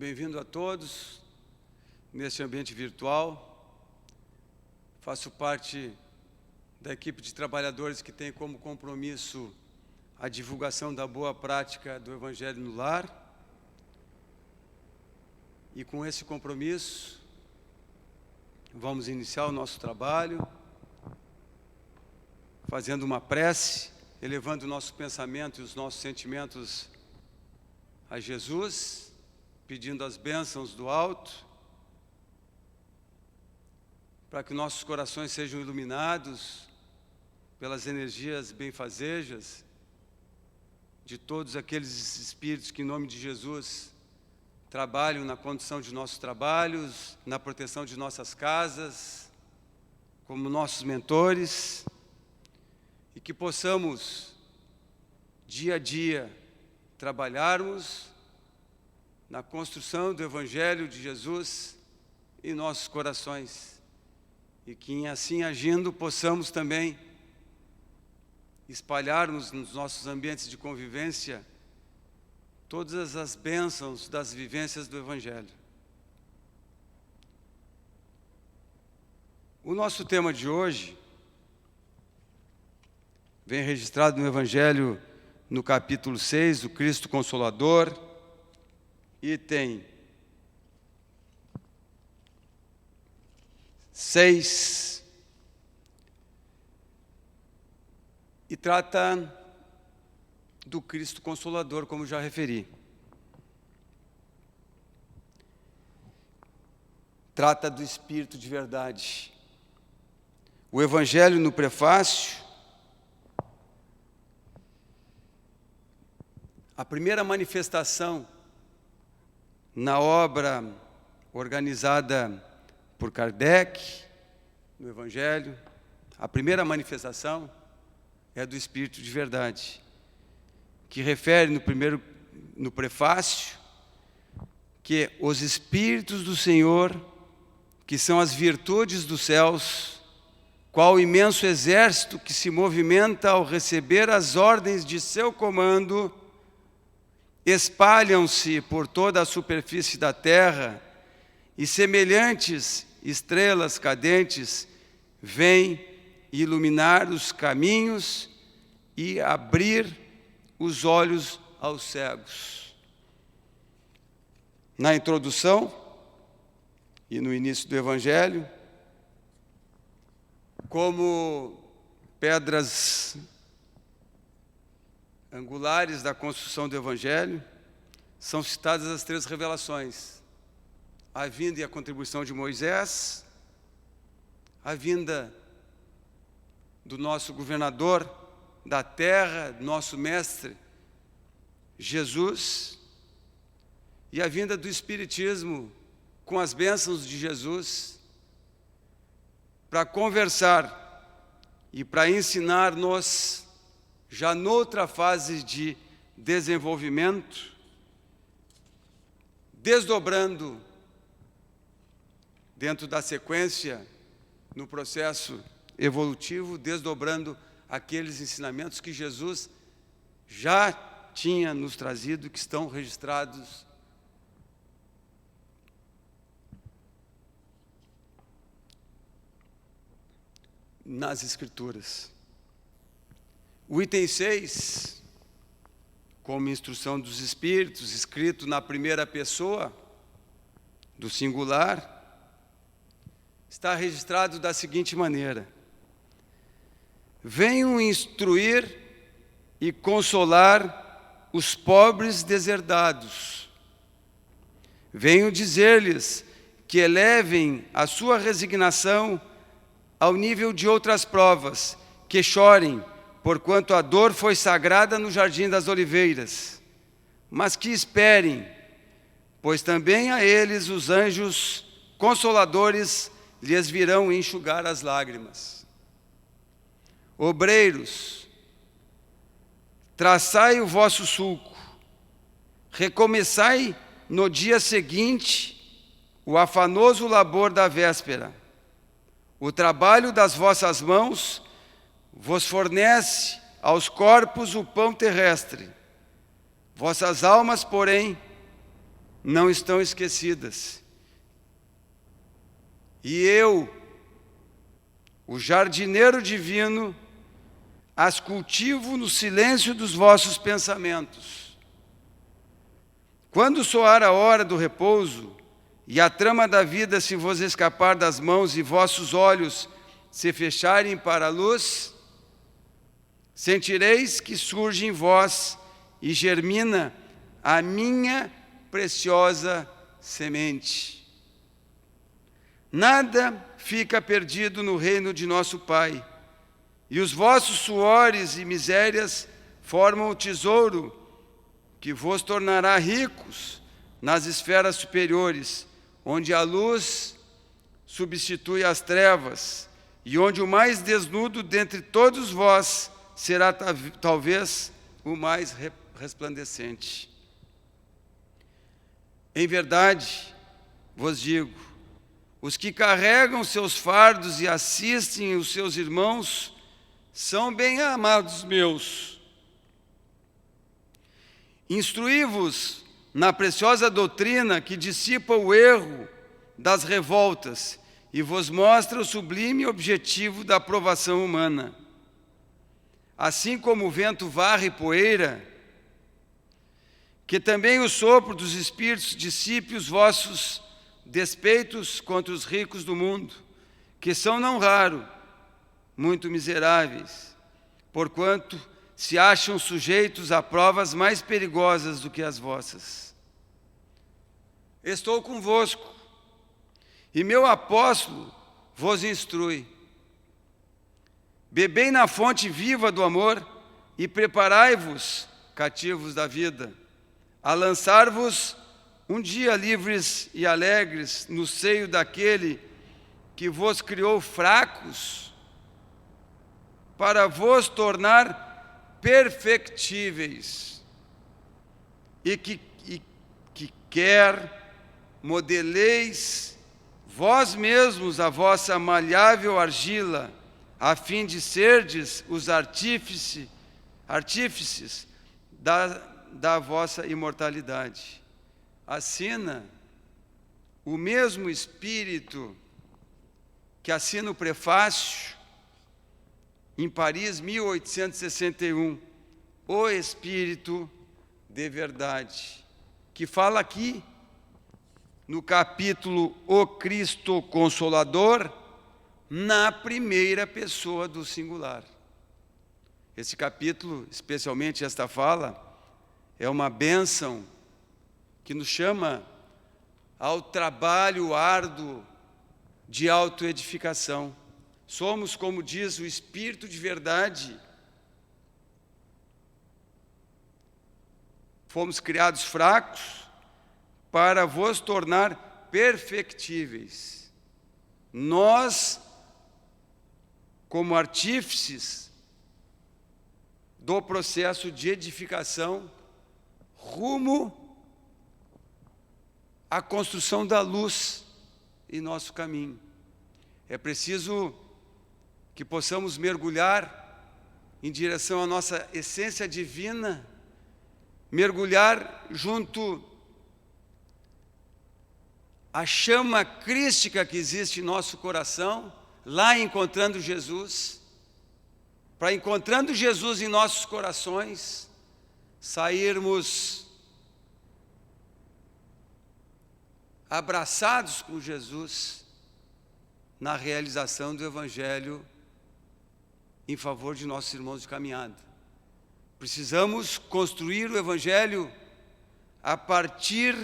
bem-vindo a todos neste ambiente virtual. Faço parte da equipe de trabalhadores que tem como compromisso a divulgação da boa prática do Evangelho no lar. E com esse compromisso, vamos iniciar o nosso trabalho, fazendo uma prece, elevando o nosso pensamento e os nossos sentimentos a Jesus, pedindo as bênçãos do alto, para que nossos corações sejam iluminados pelas energias benfazejas de todos aqueles espíritos que, em nome de Jesus, trabalham na condução de nossos trabalhos, na proteção de nossas casas, como nossos mentores, e que possamos, dia a dia, trabalharmos na construção do Evangelho de Jesus em nossos corações, e que, assim agindo, possamos também espalharmos nos nossos ambientes de convivência todas as bênçãos das vivências do Evangelho. O nosso tema de hoje vem registrado no Evangelho, no capítulo 6, o Cristo Consolador, item 6, e trata do Cristo Consolador, como já referi. Trata do Espírito de verdade. O Evangelho, no prefácio, a primeira manifestação na obra organizada por Kardec, no Evangelho, a primeira manifestação é do Espírito de verdade, que refere no prefácio que os Espíritos do Senhor, que são as virtudes dos céus, qual imenso exército que se movimenta ao receber as ordens de seu comando, espalham-se por toda a superfície da terra e semelhantes estrelas cadentes vêm iluminar os caminhos e abrir os olhos aos cegos. Na introdução e no início do Evangelho, como pedras angulares da construção do Evangelho, são citadas as três revelações: a vinda e a contribuição de Moisés, a vinda do nosso governador da terra, nosso mestre Jesus, e a vinda do Espiritismo com as bênçãos de Jesus, para conversar e para ensinar-nos, já noutra fase de desenvolvimento, desdobrando dentro da sequência, no processo evolutivo, desdobrando aqueles ensinamentos que Jesus já tinha nos trazido, que estão registrados nas Escrituras. O item 6, como instrução dos Espíritos, escrito na primeira pessoa do singular, está registrado da seguinte maneira: venho instruir e consolar os pobres deserdados. Venho dizer-lhes que elevem a sua resignação ao nível de outras provas, que chorem, porquanto a dor foi sagrada no Jardim das Oliveiras, mas que esperem, pois também a eles os anjos consoladores lhes virão enxugar as lágrimas. Obreiros, traçai o vosso sulco, recomeçai no dia seguinte o afanoso labor da véspera. O trabalho das vossas mãos vos fornece aos corpos o pão terrestre. Vossas almas, porém, não estão esquecidas. E eu, o jardineiro divino, as cultivo no silêncio dos vossos pensamentos. Quando soar a hora do repouso, e a trama da vida se vos escapar das mãos e vossos olhos se fecharem para a luz, sentireis que surge em vós e germina a minha preciosa semente. Nada fica perdido no reino de nosso Pai, e os vossos suores e misérias formam o tesouro que vos tornará ricos nas esferas superiores, onde a luz substitui as trevas, e onde o mais desnudo dentre todos vós será talvez o mais resplandecente. Em verdade, vos digo, os que carregam seus fardos e assistem os seus irmãos são bem-amados meus. Instruí-vos na preciosa doutrina que dissipa o erro das revoltas e vos mostra o sublime objetivo da aprovação humana. Assim como o vento varre poeira, que também o sopro dos espíritos dissipe os vossos despeitos contra os ricos do mundo, que são não raro muito miseráveis, porquanto se acham sujeitos a provas mais perigosas do que as vossas. Estou convosco, e meu apóstolo vos instrui. Bebei na fonte viva do amor e preparai-vos, cativos da vida, a lançar-vos um dia livres e alegres no seio daquele que vos criou fracos, para vos tornar perfectíveis, e que quer modeleis vós mesmos a vossa malhável argila, a fim de serdes os artífices da vossa imortalidade. Assina o mesmo Espírito que assina o prefácio em Paris, 1861, o Espírito de Verdade, que fala aqui no capítulo O Cristo Consolador, na primeira pessoa do singular. Esse capítulo, especialmente esta fala, é uma bênção que nos chama ao trabalho árduo de autoedificação. Somos, como diz o Espírito de Verdade, fomos criados fracos para vos tornar perfectíveis. Nós, como artífices do processo de edificação, rumo à construção da luz em nosso caminho. É preciso que possamos mergulhar em direção à nossa essência divina, mergulhar junto à chama crística que existe em nosso coração, lá encontrando Jesus, para encontrando Jesus em nossos corações, sairmos abraçados com Jesus na realização do Evangelho em favor de nossos irmãos de caminhada. Precisamos construir o Evangelho a partir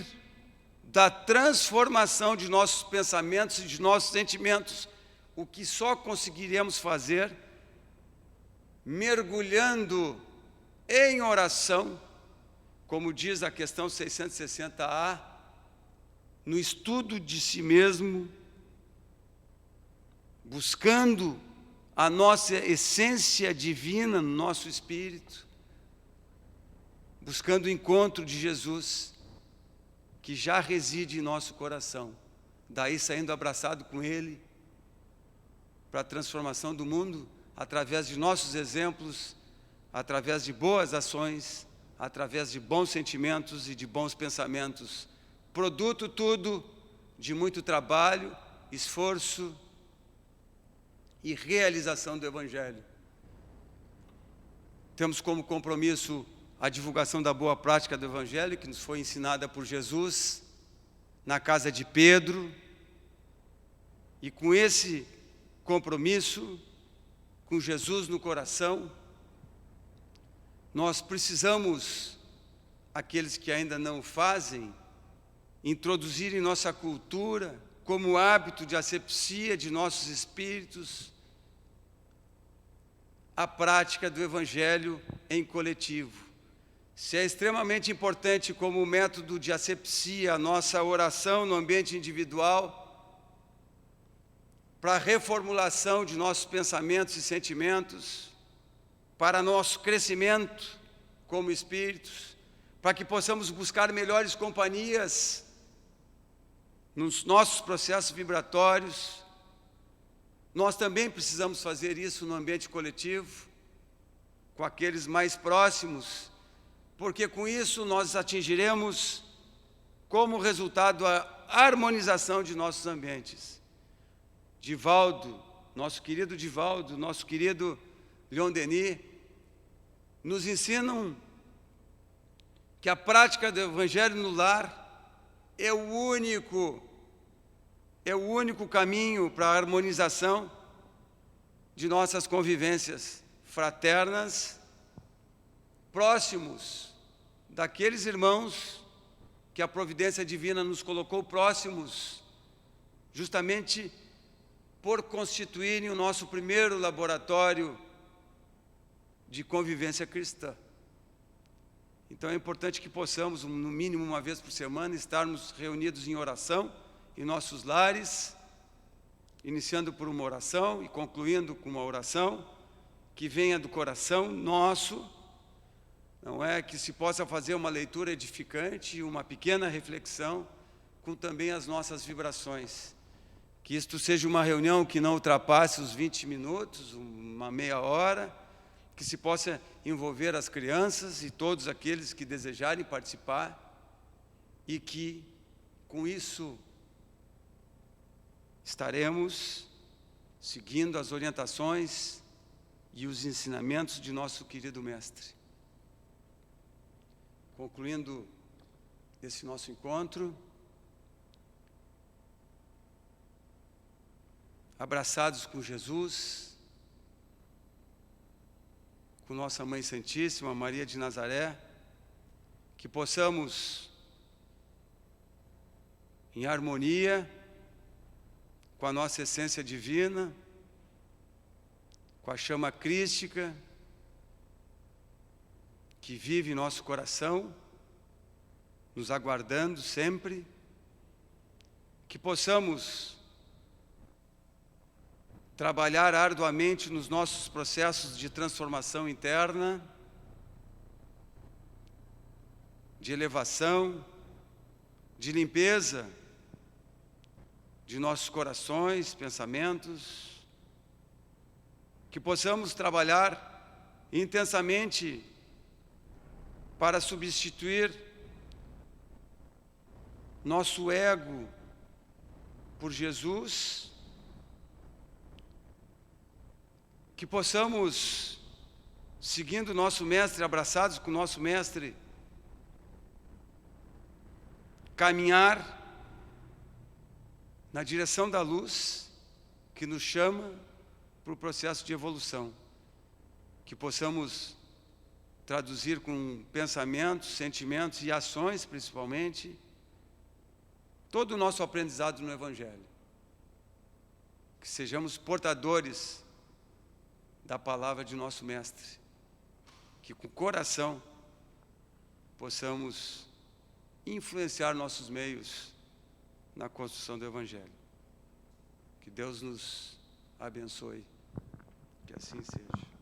da transformação de nossos pensamentos e de nossos sentimentos, o que só conseguiremos fazer mergulhando em oração, como diz a questão 660A, no estudo de si mesmo, buscando a nossa essência divina no nosso espírito, buscando o encontro de Jesus, que já reside em nosso coração, daí saindo abraçado com Ele, para a transformação do mundo, através de nossos exemplos, através de boas ações, através de bons sentimentos e de bons pensamentos produto tudo de muito trabalho, esforço e realização do Evangelho. Temos como compromisso a divulgação da boa prática do Evangelho, que nos foi ensinada por Jesus na casa de Pedro. E com esse compromisso, com Jesus no coração, nós precisamos, aqueles que ainda não fazem, introduzir em nossa cultura, como hábito de asepsia de nossos espíritos, a prática do Evangelho em coletivo. Se é extremamente importante como método de asepsia a nossa oração no ambiente individual, para a reformulação de nossos pensamentos e sentimentos, para nosso crescimento como espíritos, para que possamos buscar melhores companhias nos nossos processos vibratórios, nós também precisamos fazer isso no ambiente coletivo, com aqueles mais próximos, porque com isso nós atingiremos como resultado a harmonização de nossos ambientes. Divaldo, nosso querido Leon Denis, nos ensinam que a prática do Evangelho no lar é o único caminho para a harmonização de nossas convivências fraternas, próximos daqueles irmãos que a providência divina nos colocou próximos, justamente por constituírem o nosso primeiro laboratório de convivência cristã. Então é importante que possamos, no mínimo uma vez por semana, estarmos reunidos em oração em nossos lares, iniciando por uma oração e concluindo com uma oração que venha do coração nosso, não é que se possa fazer uma leitura edificante, uma pequena reflexão, com também as nossas vibrações. Que isto seja uma reunião que não ultrapasse os 20 minutos, uma meia hora, que se possa envolver as crianças e todos aqueles que desejarem participar e que, com isso, estaremos seguindo as orientações e os ensinamentos de nosso querido Mestre. Concluindo esse nosso encontro, abraçados com Jesus, com nossa Mãe Santíssima, Maria de Nazaré, que possamos, em harmonia com a nossa essência divina, com a chama crística que vive em nosso coração, nos aguardando sempre, que possamos trabalhar arduamente nos nossos processos de transformação interna, de elevação, de limpeza de nossos corações, pensamentos, que possamos trabalhar intensamente para substituir nosso ego por Jesus, que possamos, seguindo o nosso Mestre, abraçados com o nosso Mestre, caminhar na direção da luz que nos chama para o processo de evolução, que possamos traduzir com pensamentos, sentimentos e ações, principalmente, todo o nosso aprendizado no Evangelho, que sejamos portadores da palavra de nosso Mestre, que com o coração possamos influenciar nossos meios na construção do Evangelho. Que Deus nos abençoe, que assim seja.